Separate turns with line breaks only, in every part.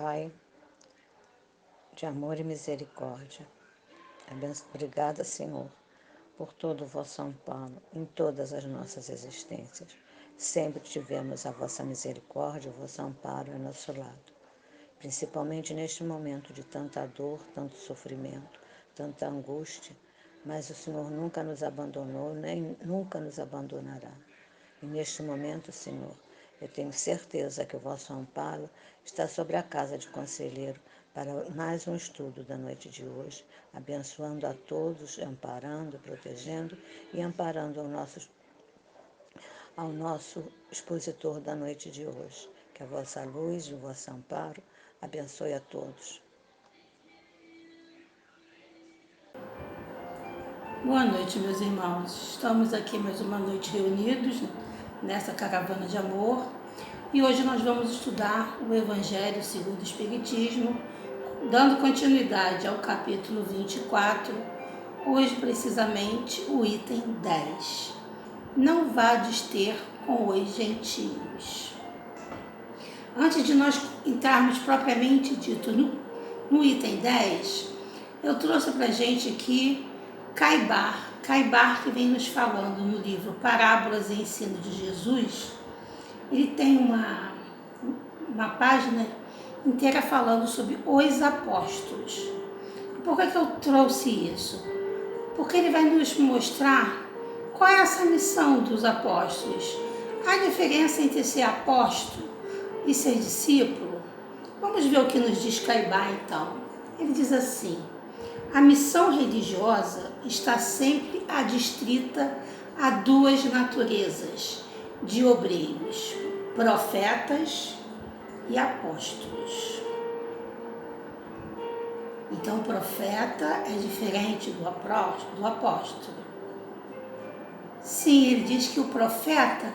Pai, de amor e misericórdia. Obrigada, Senhor, por todo o vosso amparo em todas as nossas existências. Sempre tivemos a vossa misericórdia, o vosso amparo ao nosso lado. Principalmente neste momento de tanta dor, tanto sofrimento, tanta angústia, mas o Senhor nunca nos abandonou, nem nunca nos abandonará. E neste momento, Senhor, eu tenho certeza que o vosso amparo está sobre a casa de conselheiro para mais um estudo da noite de hoje, abençoando a todos, amparando, protegendo e amparando ao nosso expositor da noite de hoje. Que a vossa luz e o vosso amparo abençoe a todos.
Boa noite, meus irmãos. Estamos aqui mais uma noite reunidos nessa caravana de amor e hoje nós vamos estudar o Evangelho segundo o Espiritismo, dando continuidade ao capítulo 24, hoje precisamente o item 10. Não vades ter com os gentios. Antes de nós entrarmos propriamente dito no item 10, eu trouxe para a gente aqui Caibar, que vem nos falando no livro Parábolas e Ensino de Jesus. Ele tem uma página inteira falando sobre os apóstolos. Por que eu trouxe isso? Porque ele vai nos mostrar qual é essa missão dos apóstolos, a diferença entre ser apóstolo e ser discípulo. Vamos ver o que nos diz Caibar, então. Ele diz assim: a missão religiosa está sempre adstrita a duas naturezas de obreiros, profetas e apóstolos. Então, o profeta é diferente do apóstolo. Sim, ele diz que o profeta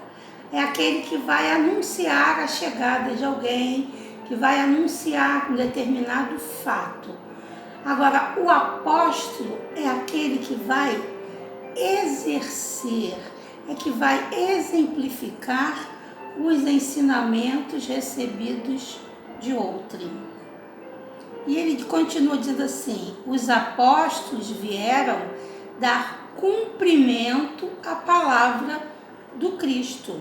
é aquele que vai anunciar a chegada de alguém, que vai anunciar um determinado fato. Agora, o apóstolo é aquele que vai exercer, é que vai exemplificar os ensinamentos recebidos de outrem. E ele continua dizendo assim: os apóstolos vieram dar cumprimento à palavra do Cristo.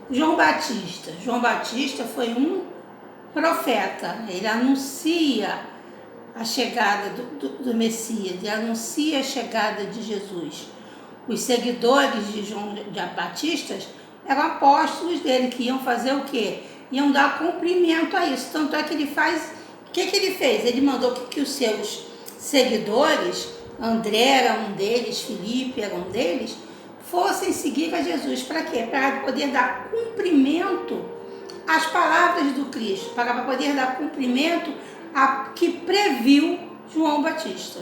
João Batista foi um profeta, ele anuncia a chegada do Messias, ele anuncia a chegada de Jesus. Os seguidores de João Batista eram apóstolos dele, que iam fazer o quê? Iam dar cumprimento a isso. Tanto é que ele faz, o que ele fez? Ele mandou que os seus seguidores, André era um deles, Filipe era um deles, fossem seguir a Jesus. Para quê? Para poder dar cumprimento às palavras do Cristo, para poder dar cumprimento a que previu João Batista.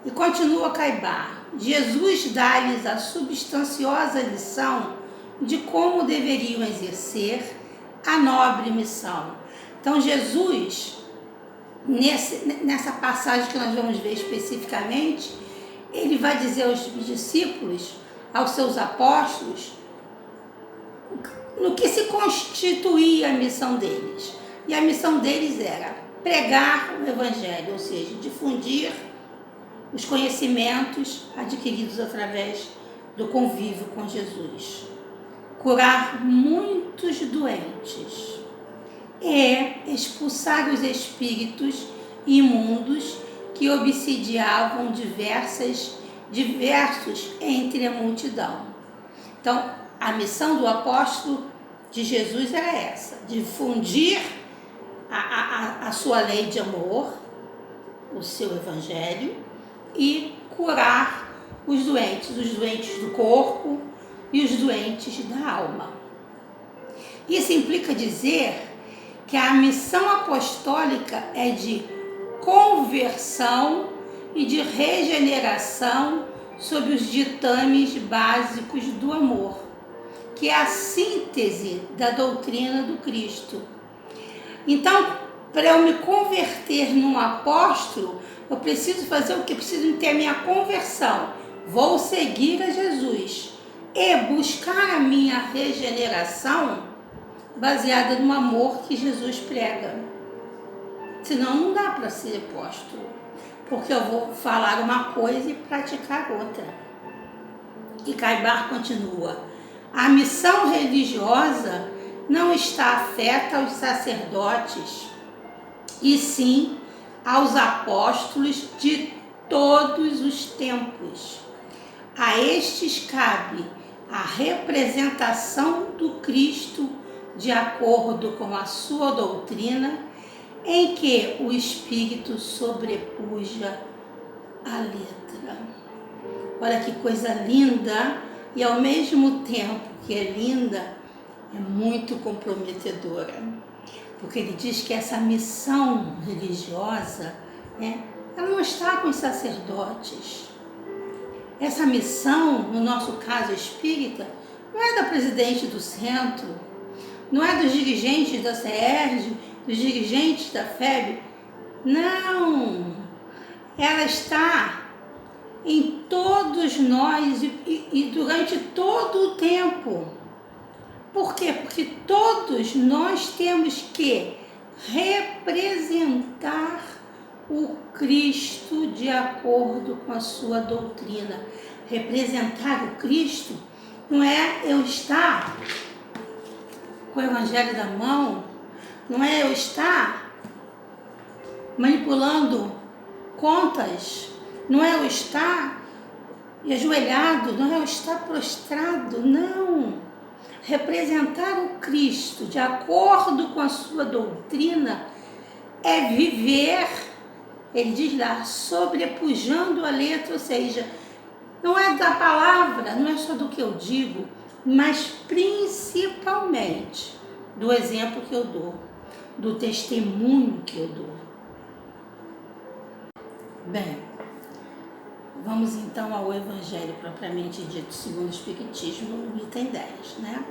E continua Caibar: Jesus dá-lhes a substanciosa lição de como deveriam exercer a nobre missão. Então, Jesus, nessa passagem que nós vamos ver especificamente, ele vai dizer aos discípulos, aos seus apóstolos, no que se constituía a missão deles. E a missão deles era pregar o Evangelho, ou seja, difundir os conhecimentos adquiridos através do convívio com Jesus, curar muitos doentes e expulsar os espíritos imundos que obsidiavam diversos entre a multidão. Então, a missão do apóstolo de Jesus era essa: difundir a sua lei de amor, o seu evangelho, e curar os doentes do corpo e os doentes da alma. Isso implica dizer que a missão apostólica é de conversão e de regeneração sob os ditames básicos do amor, que é a síntese da doutrina do Cristo. Então, para eu me converter num apóstolo, eu preciso fazer o que? Preciso ter a minha conversão. Vou seguir a Jesus. e buscar a minha regeneração baseada no amor que Jesus prega. Senão não dá para ser apóstolo, porque eu vou falar uma coisa e praticar outra. E Caibar continua: a missão religiosa não está afeta aos sacerdotes, e sim aos apóstolos de todos os tempos. A estes cabe a representação do Cristo de acordo com a sua doutrina, em que o Espírito sobrepuja a letra. Olha que coisa linda, e ao mesmo tempo que é linda, é muito comprometedora. Porque ele diz que essa missão religiosa, né, ela não está com os sacerdotes. Essa missão, no nosso caso espírita, não é da presidente do centro, não é dos dirigentes da CERJ, dos dirigentes da FEB. Não! Ela está em todos nós e durante todo o tempo. Por quê? Porque todos nós temos que representar o Cristo de acordo com a sua doutrina. Representar o Cristo não é eu estar com o Evangelho na mão, não é eu estar manipulando contas, não é eu estar ajoelhado, não é eu estar prostrado, não. Representar o Cristo de acordo com a sua doutrina é viver, ele diz lá, sobrepujando a letra, ou seja, não é da palavra, não é só do que eu digo, mas principalmente do exemplo que eu dou, do testemunho que eu dou. Bem, vamos então ao Evangelho propriamente dito segundo o Espiritismo, no item 10, né?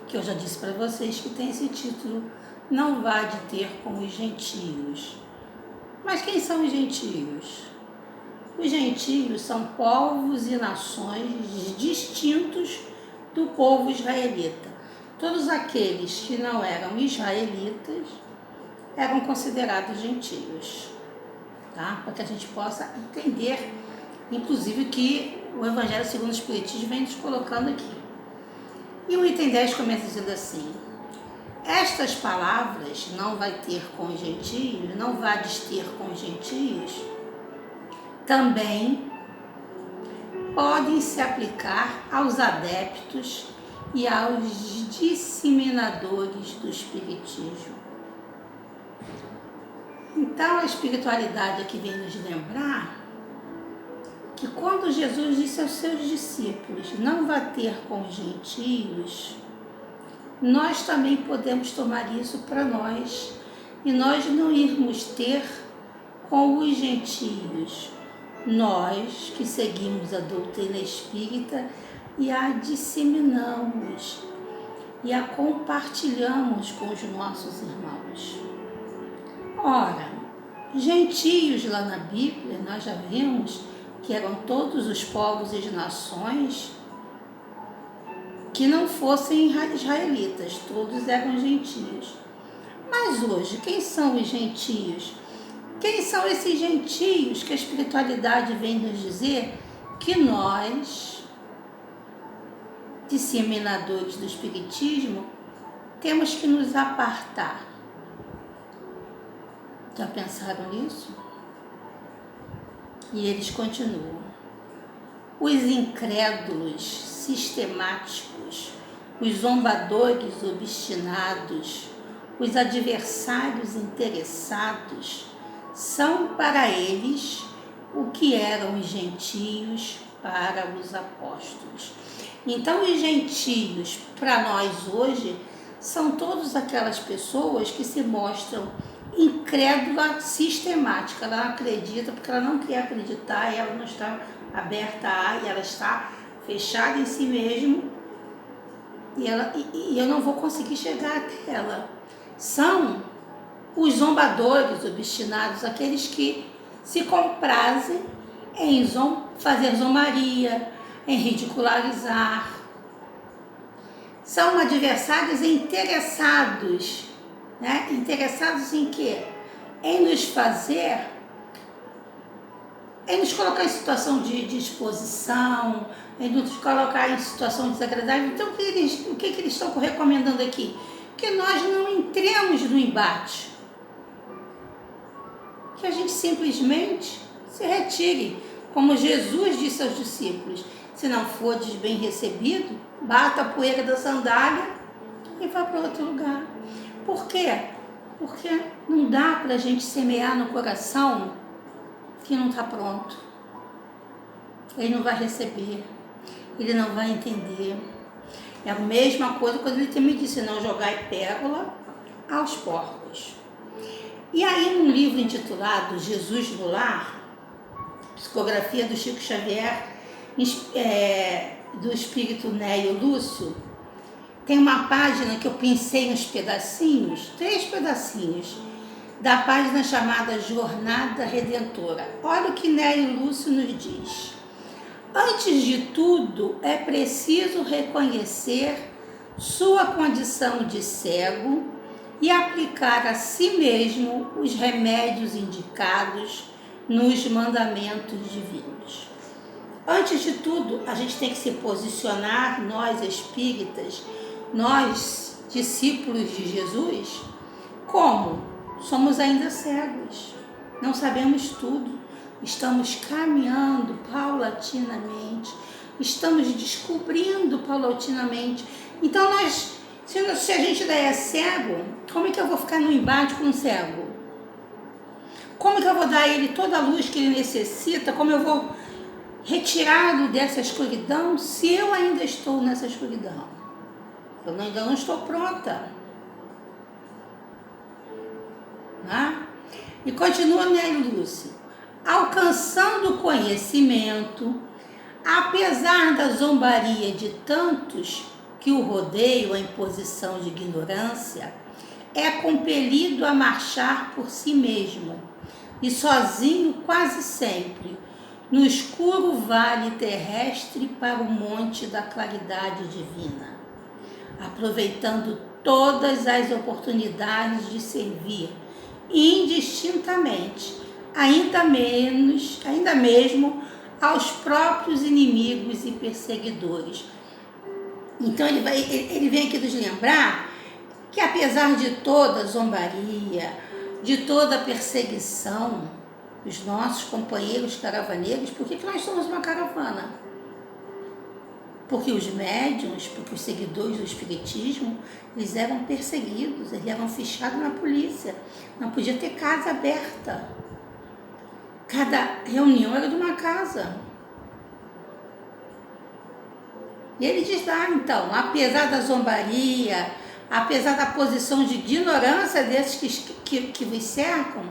Que eu já disse para vocês que tem esse título, não vá de ter com os gentios. Mas quem são os gentios? Os gentios são povos e nações distintos do povo israelita. Todos aqueles que não eram israelitas eram considerados gentios, tá? Para que a gente possa entender, inclusive, que o Evangelho segundo o Espiritismo vem nos colocando aqui. E o item 10 começa dizendo assim: estas palavras, não vai ter com os gentios, não vades ter com os gentios, também podem se aplicar aos adeptos e aos disseminadores do Espiritismo. Então a espiritualidade aqui vem nos lembrar que quando Jesus disse aos seus discípulos, não vá ter com os gentios, nós também podemos tomar isso para nós e nós não irmos ter com os gentios, nós que seguimos a doutrina espírita e a disseminamos e a compartilhamos com os nossos irmãos. Ora, gentios lá na Bíblia, nós já vimos que eram todos os povos e nações que não fossem israelitas, todos eram gentios. Mas hoje, quem são os gentios? Quem são esses gentios que a espiritualidade vem nos dizer que nós, disseminadores do Espiritismo, temos que nos apartar? Já pensaram nisso? E eles continuam. Os incrédulos sistemáticos, os zombadores obstinados, os adversários interessados, são para eles o que eram os gentios para os apóstolos. Então, os gentios, para nós hoje, são todas aquelas pessoas que se mostram incrédula sistemática. Ela não acredita porque ela não quer acreditar, ela não está aberta a, e ela está fechada em si mesma, e eu não vou conseguir chegar até ela. São os zombadores obstinados, aqueles que se comprazem em fazer zombaria, em ridicularizar, são adversários interessados, né? Interessados em quê? Em nos fazer, em nos colocar em situação de exposição, em nos colocar em situação desagradável. Então, o que eles estão recomendando aqui? Que nós não entremos no embate. Que a gente simplesmente se retire. Como Jesus disse aos discípulos, se não fordes bem recebido, bata a poeira da sandália e vá para outro lugar. Por quê? Porque não dá para a gente semear no coração que não está pronto. Ele não vai receber, ele não vai entender. É a mesma coisa quando ele me disse, não jogai pérola aos porcos. E aí, num livro intitulado Jesus no Lar, psicografia do Chico Xavier, do espírito Nélio Lúcio, tem uma página que eu pincei uns pedacinhos, 3 pedacinhos, da página chamada Jornada Redentora. Olha o que Nélio Lúcio nos diz. Antes de tudo, é preciso reconhecer sua condição de cego e aplicar a si mesmo os remédios indicados nos mandamentos divinos. Antes de tudo, a gente tem que se posicionar, nós espíritas, nós discípulos de Jesus, como? Somos ainda cegos, não sabemos tudo, estamos caminhando paulatinamente, estamos descobrindo paulatinamente. Então, se a gente daí é cego, como é que eu vou ficar no embate com um cego? Como que eu vou dar a ele toda a luz que ele necessita? Como eu vou retirá-lo dessa escuridão se eu ainda estou nessa escuridão? Eu ainda não estou pronta. E continua Nélio Lúcio. Alcançando o conhecimento, apesar da zombaria de tantos que o rodeiam em posição de ignorância, é compelido a marchar por si mesmo, e sozinho quase sempre, no escuro vale terrestre para o monte da claridade divina, aproveitando todas as oportunidades de servir, indistintamente, ainda mesmo aos próprios inimigos e perseguidores. Então ele vem aqui nos lembrar que apesar de toda zombaria, de toda perseguição dos nossos companheiros caravaneiros, por que nós somos uma caravana? Porque os médiuns, porque os seguidores do espiritismo, eles eram perseguidos, eles eram fichados na polícia, não podia ter casa aberta. Cada reunião era de uma casa. E ele diz lá, então, apesar da zombaria, apesar da posição de ignorância desses que vos cercam,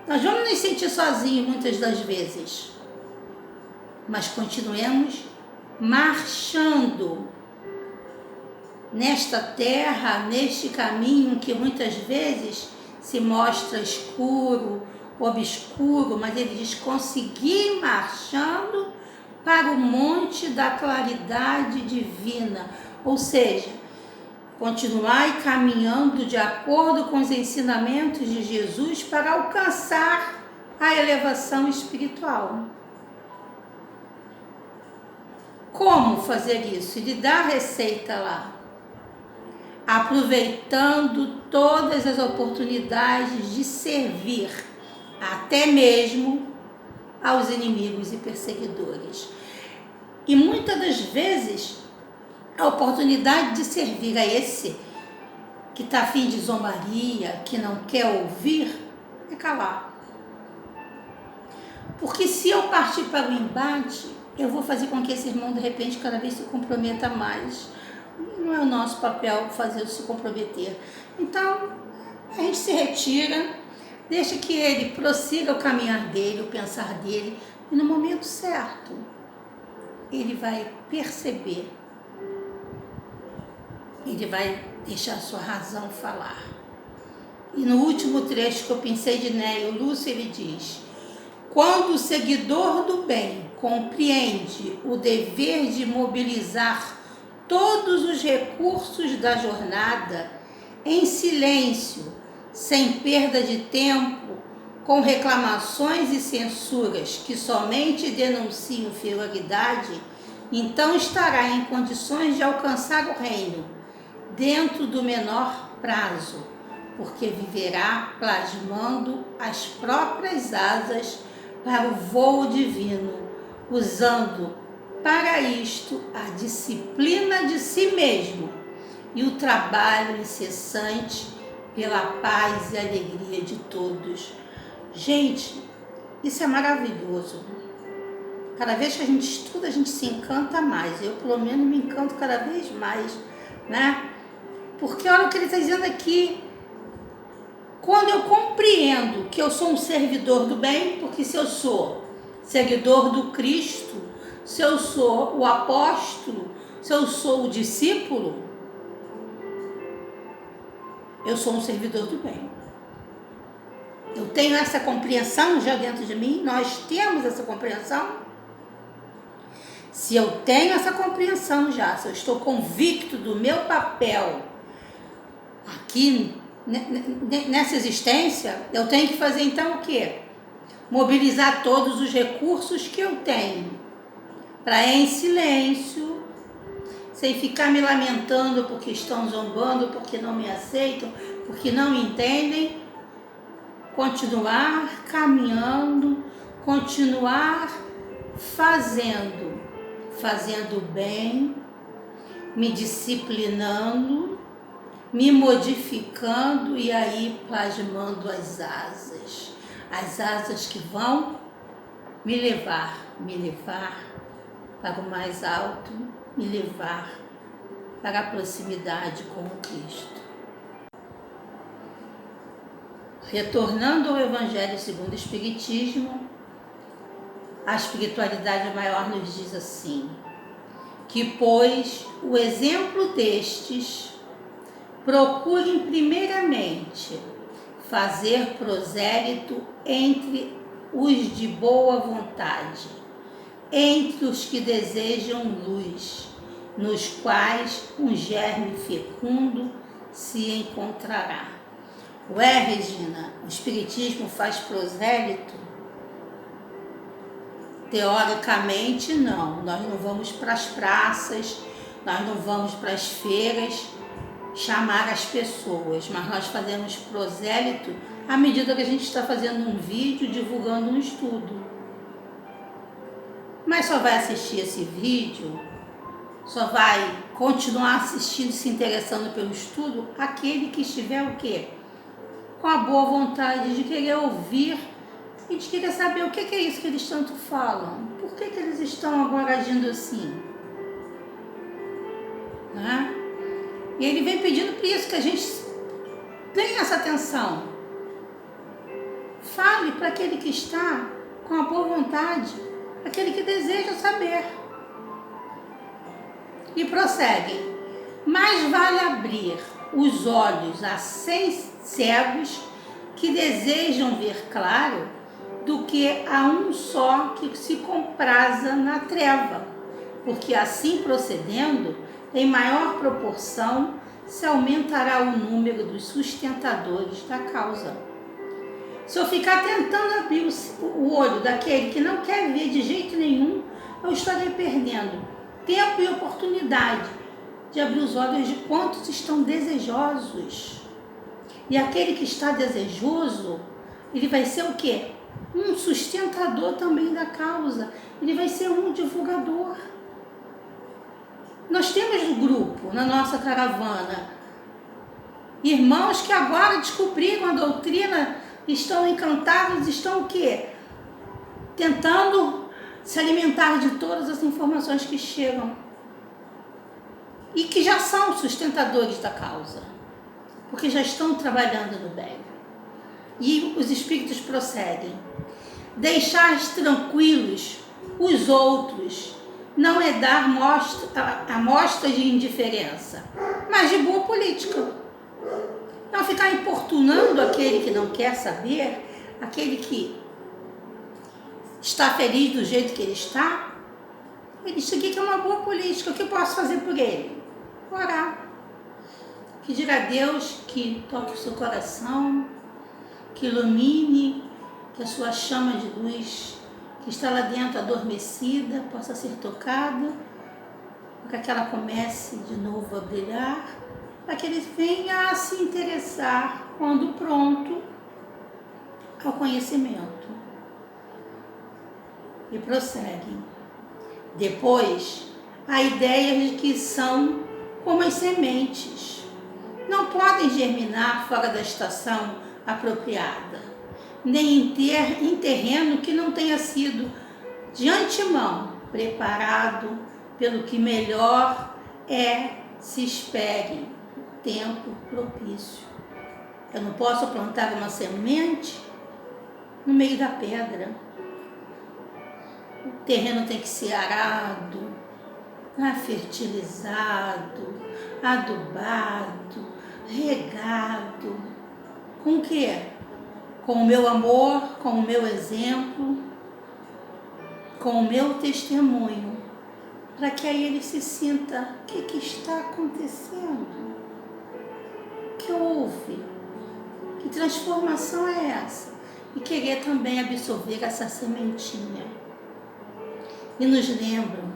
nós vamos nos sentir sozinhos muitas das vezes, mas continuemos marchando nesta terra, neste caminho que muitas vezes se mostra escuro, obscuro, mas ele diz conseguir marchando para o monte da claridade divina, ou seja, continuar caminhando de acordo com os ensinamentos de Jesus para alcançar a elevação espiritual. Como fazer isso? Ele dá a receita lá. Aproveitando todas as oportunidades de servir, até mesmo aos inimigos e perseguidores. E muitas das vezes, a oportunidade de servir a esse que está a fim de zombaria, que não quer ouvir, é calar. Porque se eu partir para o embate, eu vou fazer com que esse irmão, de repente, cada vez se comprometa mais. Não é o nosso papel fazer se comprometer. Então, a gente se retira, deixa que ele prossiga o caminhar dele, o pensar dele, e no momento certo, ele vai perceber, ele vai deixar a sua razão falar. E no último trecho que eu pensei de Nélio Lúcio, ele diz: quando o seguidor do bem compreende o dever de mobilizar todos os recursos da jornada em silêncio, sem perda de tempo, com reclamações e censuras que somente denunciam inferioridade, então estará em condições de alcançar o reino, dentro do menor prazo, porque viverá plasmando as próprias asas para o voo divino, usando para isto a disciplina de si mesmo e o trabalho incessante pela paz e alegria de todos. Gente, isso é maravilhoso. Cada vez que a gente estuda, a gente se encanta mais. Eu, pelo menos, me encanto cada vez mais, né? Porque olha o que ele está dizendo aqui. Quando eu compreendo que eu sou um servidor do bem, porque se eu sou seguidor do Cristo, se eu sou o apóstolo, se eu sou o discípulo, eu sou um servidor do bem. Eu tenho essa compreensão já dentro de mim, nós temos essa compreensão. Se eu tenho essa compreensão já, se eu estou convicto do meu papel aqui nessa existência, eu tenho que fazer então o quê? Mobilizar todos os recursos que eu tenho para em silêncio, sem ficar me lamentando porque estão zombando, porque não me aceitam, porque não me entendem, continuar caminhando, continuar fazendo bem, me disciplinando, me modificando e aí plasmando as asas que vão me levar para o mais alto, me levar para a proximidade com o Cristo. Retornando ao Evangelho segundo o Espiritismo, a espiritualidade maior nos diz assim, que pois o exemplo destes procurem primeiramente fazer prosélito entre os de boa vontade, entre os que desejam luz, nos quais um germe fecundo se encontrará. Ué, Regina, o Espiritismo faz prosélito? Teoricamente, não. Nós não vamos para as praças, nós não vamos para as feiras chamar as pessoas, mas nós fazemos prosélito à medida que a gente está fazendo um vídeo, divulgando um estudo. Mas só vai assistir esse vídeo, só vai continuar assistindo, se interessando pelo estudo, aquele que estiver o quê? Com a boa vontade de querer ouvir e de querer saber o que é isso que eles tanto falam. Por que eles estão agora agindo assim? Né? E ele vem pedindo para isso, que a gente tenha essa atenção. Fale para aquele que está com a boa vontade, aquele que deseja saber. E prosseguem. Mais vale abrir os olhos a 100 cegos que desejam ver claro, do que a um só que se compraza na treva, porque assim procedendo, em maior proporção, se aumentará o número dos sustentadores da causa. Se eu ficar tentando abrir o olho daquele que não quer ver de jeito nenhum, eu estarei perdendo tempo e oportunidade de abrir os olhos de quantos estão desejosos. E aquele que está desejoso, ele vai ser o quê? Um sustentador também da causa. Ele vai ser um divulgador. Nós temos no grupo, na nossa caravana, irmãos que agora descobriram a doutrina, estão encantados, estão o quê? Tentando se alimentar de todas as informações que chegam. E que já são sustentadores da causa, porque já estão trabalhando no bem. E os espíritos prosseguem. Deixar tranquilos os outros não é dar amostra de indiferença, mas de boa política. Não ficar importunando aquele que não quer saber, aquele que está feliz do jeito que ele está. Isso aqui que é uma boa política. O que eu posso fazer por ele? orar. Pedir a Deus que toque o seu coração, que ilumine, que a sua chama de luz que está lá dentro adormecida possa ser tocada, para que ela comece de novo a brilhar, para que ele venha a se interessar, quando pronto, ao conhecimento. E prosseguem. Depois, a ideia de que são como as sementes. Não podem germinar fora da estação apropriada, nem em terreno que não tenha sido de antemão preparado pelo que melhor se espere o tempo propício. Eu não posso plantar uma semente no meio da pedra. O terreno tem que ser arado, fertilizado, adubado, regado. Com o quê? Com o meu amor, com o meu exemplo, com o meu testemunho, para que aí ele se sinta: o que está acontecendo? O que houve? Que transformação é essa? E querer também absorver essa sementinha. E nos lembram: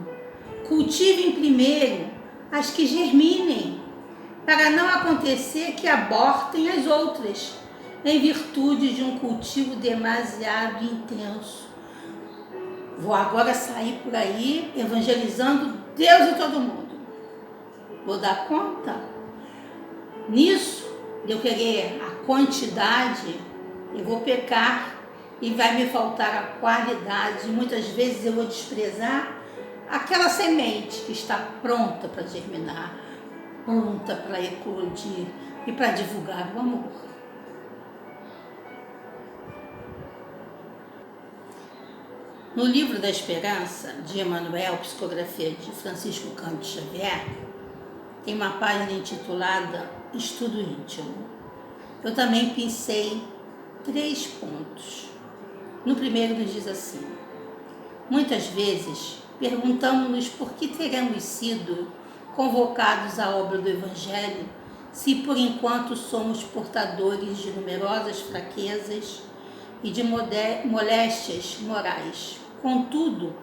cultivem primeiro as que germinem, para não acontecer que abortem as outras, em virtude de um cultivo demasiado intenso. Vou agora sair por aí evangelizando Deus e todo mundo. Vou dar conta? Nisso, de eu querer a quantidade, eu vou pecar e vai me faltar a qualidade. Muitas vezes eu vou desprezar aquela semente que está pronta para germinar, pronta para eclodir e para divulgar o amor. No livro da Esperança, de Emmanuel, psicografia de Francisco Cândido Xavier, tem uma página intitulada Estudo Íntimo. Eu também pensei 3 pontos. No primeiro nos diz assim: muitas vezes perguntamos-nos por que teremos sido convocados à obra do Evangelho, se por enquanto somos portadores de numerosas fraquezas e de moléstias morais. Contudo,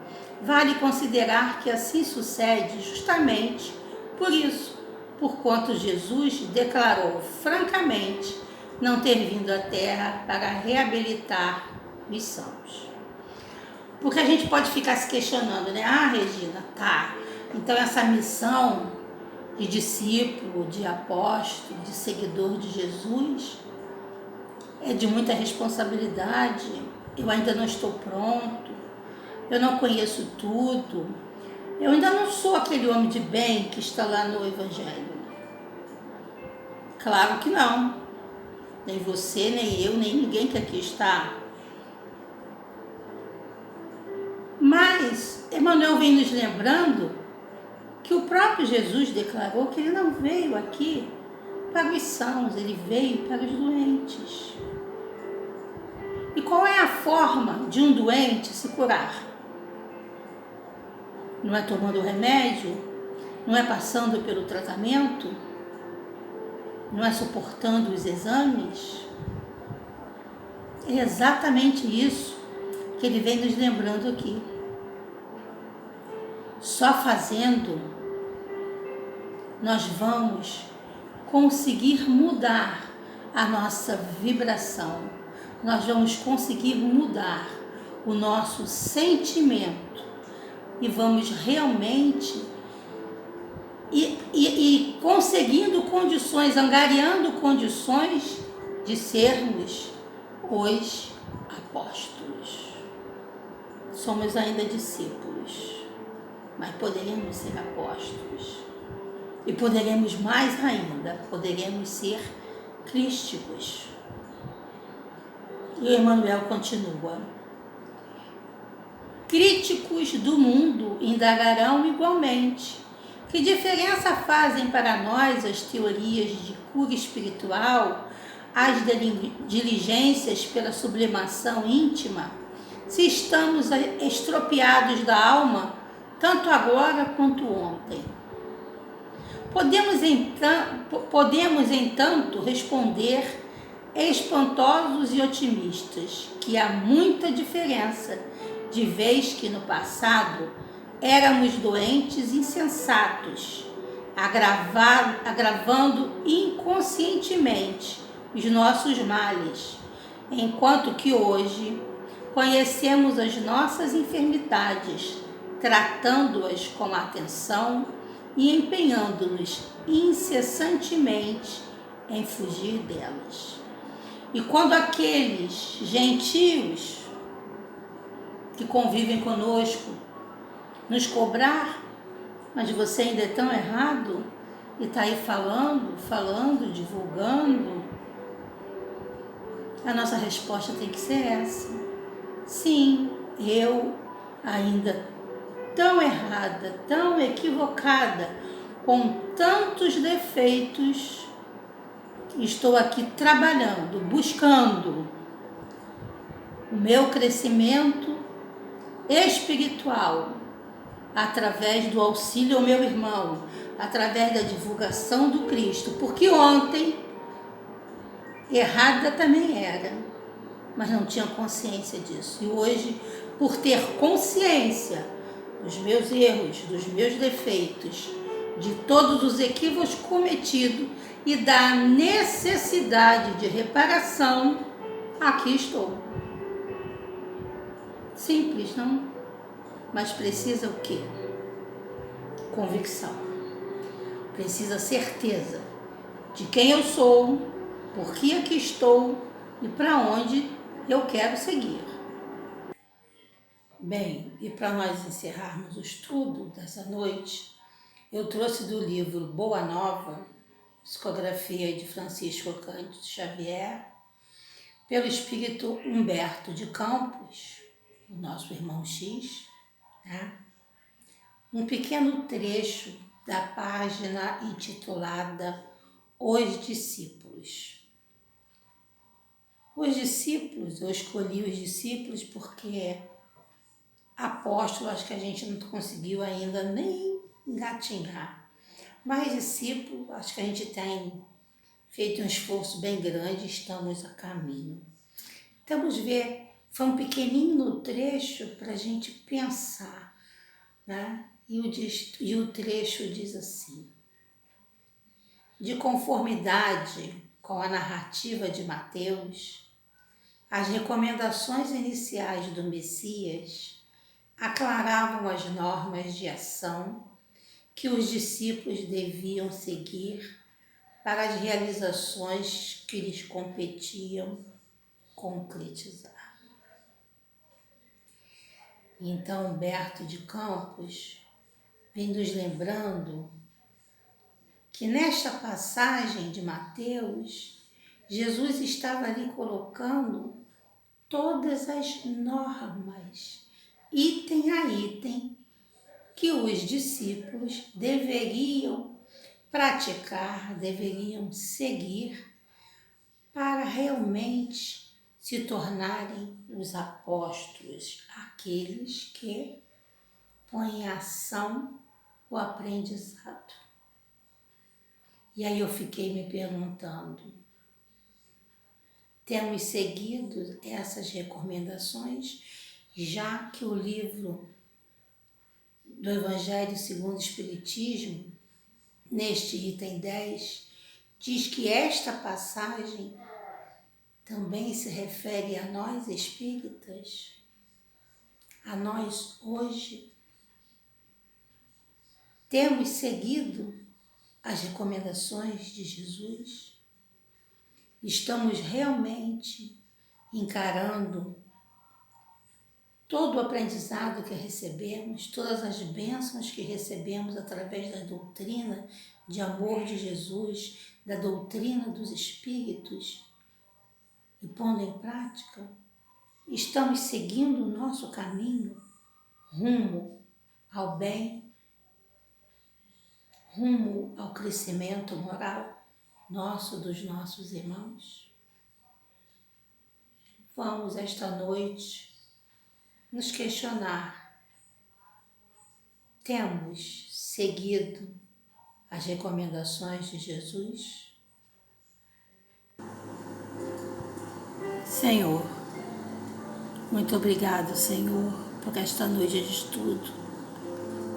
vale considerar que assim sucede justamente por isso, porquanto Jesus declarou francamente não ter vindo à Terra para reabilitar os sãos. Porque a gente pode ficar se questionando, né? Regina, tá, então essa missão de discípulo, de apóstolo, de seguidor de Jesus é de muita responsabilidade. Eu ainda não estou pronto, eu não conheço tudo, eu ainda não sou aquele homem de bem que está lá no Evangelho. Claro que não, nem você, nem eu, nem ninguém que aqui está. Mas Emmanuel vem nos lembrando que o próprio Jesus declarou que ele não veio aqui para os sãos, ele veio para os doentes. E qual é a forma de um doente se curar? Não é tomando remédio? Não é passando pelo tratamento? Não é suportando os exames? É exatamente isso que ele vem nos lembrando aqui. Só fazendo nós vamos conseguir mudar a nossa vibração, nós vamos conseguir mudar o nosso sentimento e vamos realmente e conseguindo condições, angariando condições de sermos os apóstolos. Somos ainda discípulos, mas poderemos ser apóstolos. E poderemos mais ainda, poderemos ser crísticos. E Emmanuel continua: críticos do mundo indagarão igualmente que diferença fazem para nós as teorias de cura espiritual, as diligências pela sublimação íntima, se estamos estropiados da alma, tanto agora quanto ontem. Podemos, entanto, responder espantosos e otimistas que há muita diferença, de vez que no passado éramos doentes insensatos, agravando inconscientemente os nossos males, enquanto que hoje conhecemos as nossas enfermidades, tratando-as com atenção e empenhando-nos incessantemente em fugir delas. E quando aqueles gentios que convivem conosco nos cobrar, mas você ainda é tão errado e está aí falando, divulgando, a nossa resposta tem que ser essa. Sim, eu ainda tão errada, tão equivocada, com tantos defeitos, estou aqui trabalhando, buscando o meu crescimento espiritual através do auxílio ao meu irmão, através da divulgação do Cristo, porque ontem errada também era, mas não tinha consciência disso. E hoje, por ter consciência dos meus erros, dos meus defeitos, de todos os equívocos cometidos e da necessidade de reparação, aqui estou. Simples, não? Mas precisa o quê? Convicção. Precisa certeza de quem eu sou, por que aqui estou e para onde eu quero seguir. Bem, e para nós encerrarmos o estudo dessa noite, eu trouxe do livro Boa Nova, psicografia de Francisco Cândido Xavier, pelo espírito Humberto de Campos, o nosso irmão X, né? Um pequeno trecho da página intitulada Os Discípulos. Os discípulos, eu escolhi os discípulos porque apóstolo acho que a gente não conseguiu ainda nem engatinhar. Mas discípulo, acho que a gente tem feito um esforço bem grande, estamos a caminho. Então, vamos ver, foi um pequenino trecho para a gente pensar, né? E o trecho diz assim: de conformidade com a narrativa de Mateus, as recomendações iniciais do Messias aclaravam as normas de ação que os discípulos deviam seguir para as realizações que lhes competiam concretizar. Então, Humberto de Campos vem nos lembrando que nesta passagem de Mateus, Jesus estava ali colocando todas as normas, item a item, que os discípulos deveriam praticar, deveriam seguir para realmente se tornarem os apóstolos, aqueles que põem em ação o aprendizado. E aí eu fiquei me perguntando, temos seguido essas recomendações, já que o livro do Evangelho segundo o Espiritismo, neste item 10, diz que esta passagem também se refere a nós espíritas, a nós hoje. Temos seguido as recomendações de Jesus? Estamos realmente encarando todo o aprendizado que recebemos, todas as bênçãos que recebemos através da doutrina de amor de Jesus, da doutrina dos Espíritos, e pondo em prática? Estamos seguindo o nosso caminho rumo ao bem, rumo ao crescimento moral nosso, dos nossos irmãos? Vamos esta noite nos questionar. Temos seguido as recomendações de Jesus. Senhor, muito obrigado, Senhor, por esta noite de estudo,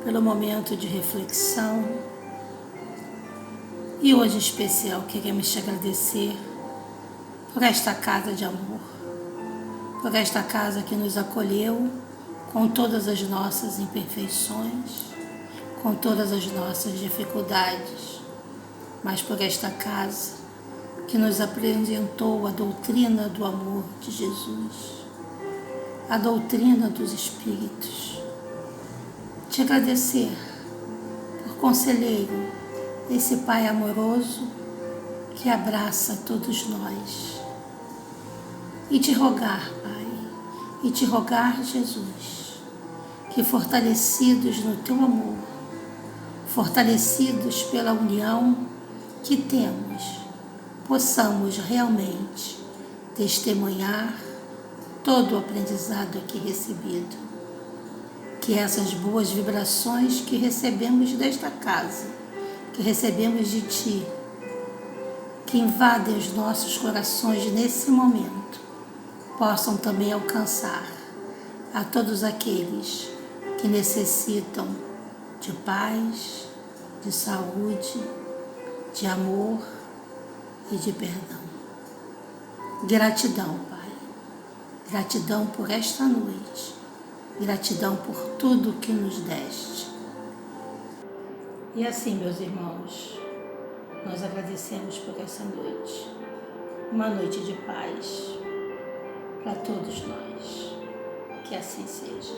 pelo momento de reflexão. E hoje em especial queremos te agradecer por esta casa de amor, por esta casa que nos acolheu com todas as nossas imperfeições, com todas as nossas dificuldades, mas por esta casa que nos apresentou a doutrina do amor de Jesus, a doutrina dos Espíritos. Te agradecer por conselheiro, esse Pai amoroso que abraça todos nós. E te rogar, Pai, e te rogar, Jesus, que fortalecidos no teu amor, fortalecidos pela união que temos, possamos realmente testemunhar todo o aprendizado aqui recebido. Que essas boas vibrações que recebemos desta casa, que recebemos de Ti, que invadem os nossos corações nesse momento, possam também alcançar a todos aqueles que necessitam de paz, de saúde, de amor e de perdão. Gratidão, Pai. Gratidão por esta noite. Gratidão por tudo que nos deste. E assim, meus irmãos, nós agradecemos por essa noite. Uma noite de paz para todos nós. Que assim seja.